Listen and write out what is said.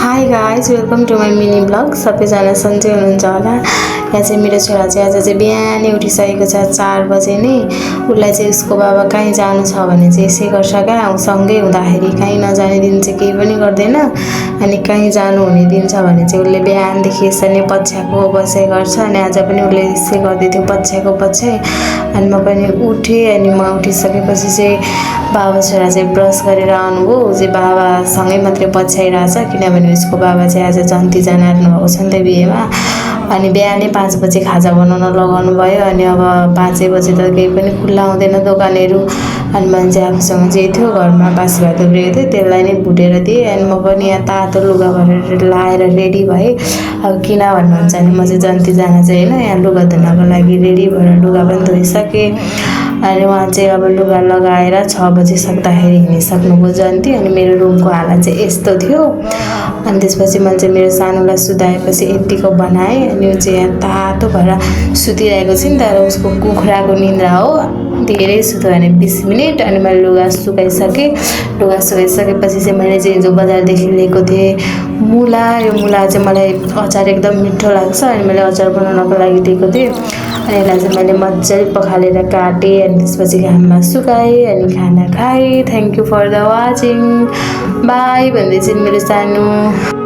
High guys welcome to my mini blog. सबैजना सन्चै हुनुहुन्छ होला। यहाँ चाहिँ मेरो छोरा चाहिँ आज चाहिँ बिहानै उठिसकेको छ 4 बजे नै। उसलाई चाहिँ उसको बाबा कहीँ जानु छ भने चाहिँ यसै गर्छ क्या, सँगै हुँदाखेरि कहीँ नजाने दिन चाहिँ केही पनि गर्दैन, अनि कहीँ जानु हुने दिन छ भने चाहिँ उसले बिहानदेखि यसरी नै पछ्याएको बसाइ गर्छ। अनि आज पनि उसले यसै गर्दै थियो, पछ्याएको पछ्याइ। अनि म पनि उठेँ। अनि म उठिसकेपछि चाहिँ बाबा छोरा चाहिँ ब्रस गरेर आउनुभयो। ऊ चाहिँ बाबासँगै मात्रै पछ्याइरहेछ, किनभने उसको बाबा चाहिँ आज जन्ती जान आउनुभएको छ नि त बिहेमा। अनि बिहानै 5 बजे खाजा बनाउन लगाउनु भयो। अनि अब 5 बजे त केही पनि खुल्ला हुँदैन दोकानहरू। अनि मान्छे आफूसँग जे थियो घरमा बासी भात उब्रिएको थियो त्यसलाई नै भुटेर दिएँ। अनि म पनि यहाँ तातो लुगा भरेर लाएर रेडी भएँ। अब किन भन्नुहुन्छ भने म चाहिँ जन्ती जान चाहिँ होइन, यहाँ लुगा धुनको लागि रेडी भएर लुगा पनि धोइसकेँ। अनि उहाँ चाहिँ अब लुगा लगाएर 6 बजी सक्दाखेरि हिँडिसक्नुभयो जन्ती। अनि मेरो रुमको हालत चाहिँ यस्तो थियो। अनि त्यसपछि मैले चाहिँ मेरो सानोलाई सुताएपछि यत्तिको बनाएँ। अनि ऊ चाहिँ यहाँ तातो भएर सुतिरहेको छ नि, तर उसको कुखुराको निन्द्रा हो। धेरै सुत्यो भने 20 मिनट। अनि मैले लुगा सुकाइसकेँ। लुगा सुकाइसकेपछि चाहिँ मैले चाहिँ हिजो बजारदेखि लिएको थिएँ मुला। यो मुला चाहिँ मलाई अचार एकदम मिठो लाग्छ, अनि मैले अचार बनाउनको लागि लिएको थिएँ। अनि यसलाई चाहिँ मैले मजाले पखालेर काटेँ। अनि त्यसपछि घाममा सुकाएँ अनि खाना खाएँ। Thank you for the watching. Bye भन्दै चाहिँ मेरो सानो